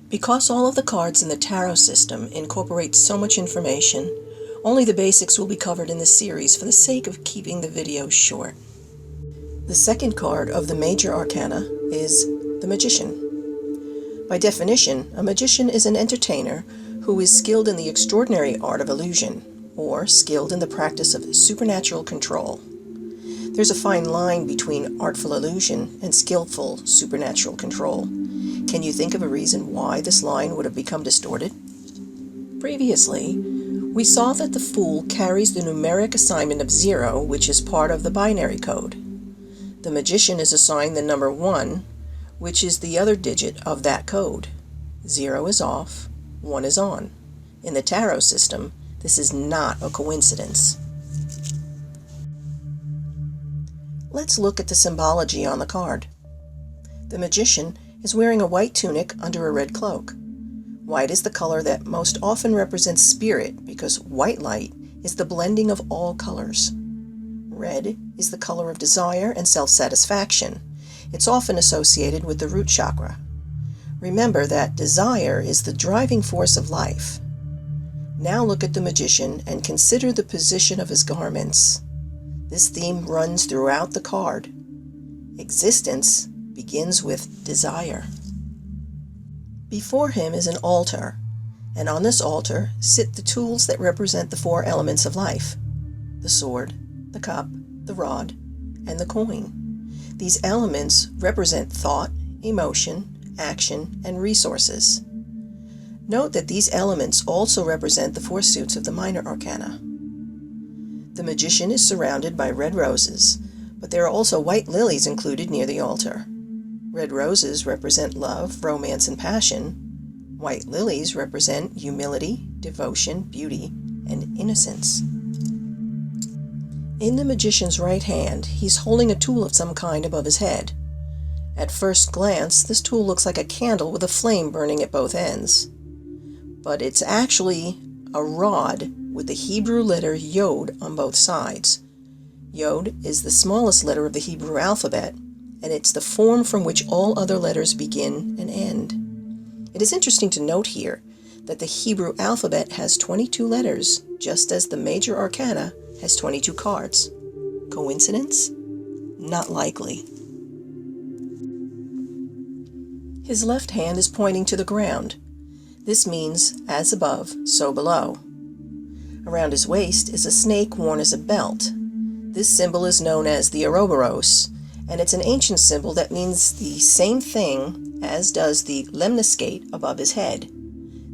Because all of the cards in the tarot system incorporate so much information, only the basics will be covered in this series for the sake of keeping the video short. The second card of the major arcana is the Magician. By definition, a magician is an entertainer who is skilled in the extraordinary art of illusion, or skilled in the practice of supernatural control. There's a fine line between artful illusion and skillful supernatural control. Can you think of a reason why this line would have become distorted? Previously, we saw that the Fool carries the numeric assignment of 0, which is part of the binary code. The Magician is assigned the number 1, which is the other digit of that code. 0 is off, 1 is on. In the tarot system, this is not a coincidence. Let's look at the symbology on the card. The Magician is wearing a white tunic under a red cloak. White is the color that most often represents spirit because white light is the blending of all colors. Red is the color of desire and self-satisfaction. It's often associated with the root chakra. Remember that desire is the driving force of life. Now look at the Magician and consider the position of his garments. This theme runs throughout the card. Existence begins with desire. Before him is an altar, and on this altar sit the tools that represent the 4 elements of life: the sword, the cup, the rod, and the coin. These elements represent thought, emotion, action, and resources. Note that these elements also represent the 4 suits of the minor arcana. The Magician is surrounded by red roses, but there are also white lilies included near the altar. Red roses represent love, romance, and passion. White lilies represent humility, devotion, beauty, and innocence. In the Magician's right hand, he's holding a tool of some kind above his head. At first glance, this tool looks like a candle with a flame burning at both ends. But it's actually a rod with the Hebrew letter Yod on both sides. Yod is the smallest letter of the Hebrew alphabet, and it's the form from which all other letters begin and end. It is interesting to note here that the Hebrew alphabet has 22 letters, just as the major arcana has 22 cards. Coincidence? Not likely. His left hand is pointing to the ground. This means, as above, so below. Around his waist is a snake worn as a belt. This symbol is known as the Ouroboros, and it's an ancient symbol that means the same thing as does the lemniscate above his head.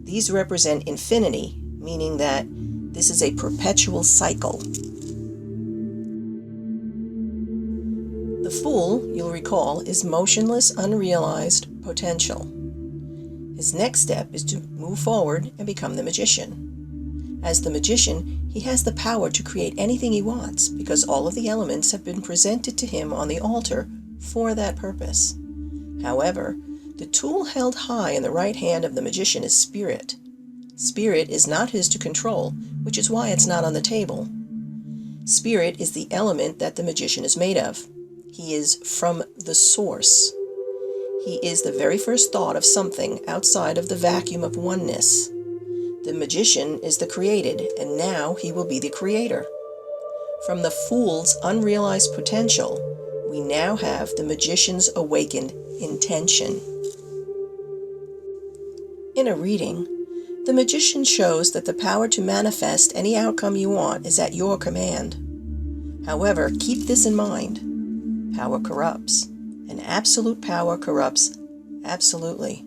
These represent infinity, meaning that this is a perpetual cycle. The Fool, you'll recall, is motionless, unrealized potential. His next step is to move forward and become the Magician. As the Magician, he has the power to create anything he wants because all of the elements have been presented to him on the altar for that purpose. However, the tool held high in the right hand of the Magician is spirit. Spirit is not his to control, which is why it's not on the table. Spirit is the element that the Magician is made of. He is from the source. He is the very first thought of something outside of the vacuum of oneness. The Magician is the created, and now he will be the creator. From the Fool's unrealized potential, we now have the Magician's awakened intention. In a reading, the Magician shows that the power to manifest any outcome you want is at your command. However, keep this in mind. Power corrupts, and absolute power corrupts absolutely.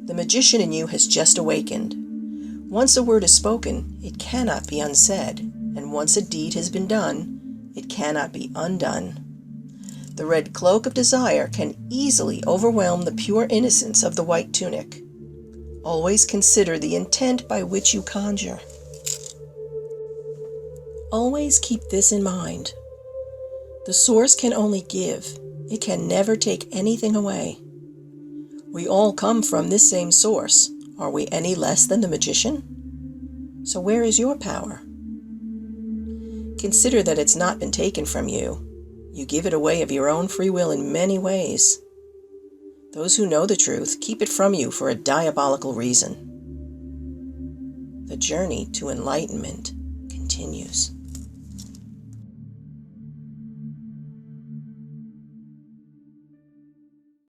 The Magician in you has just awakened. Once a word is spoken, it cannot be unsaid, and once a deed has been done, it cannot be undone. The red cloak of desire can easily overwhelm the pure innocence of the white tunic. Always consider the intent by which you conjure. Always keep this in mind. The source can only give. It can never take anything away. We all come from this same source. Are we any less than the Magician? So where is your power? Consider that it's not been taken from you. You give it away of your own free will in many ways. Those who know the truth keep it from you for a diabolical reason. The journey to enlightenment continues.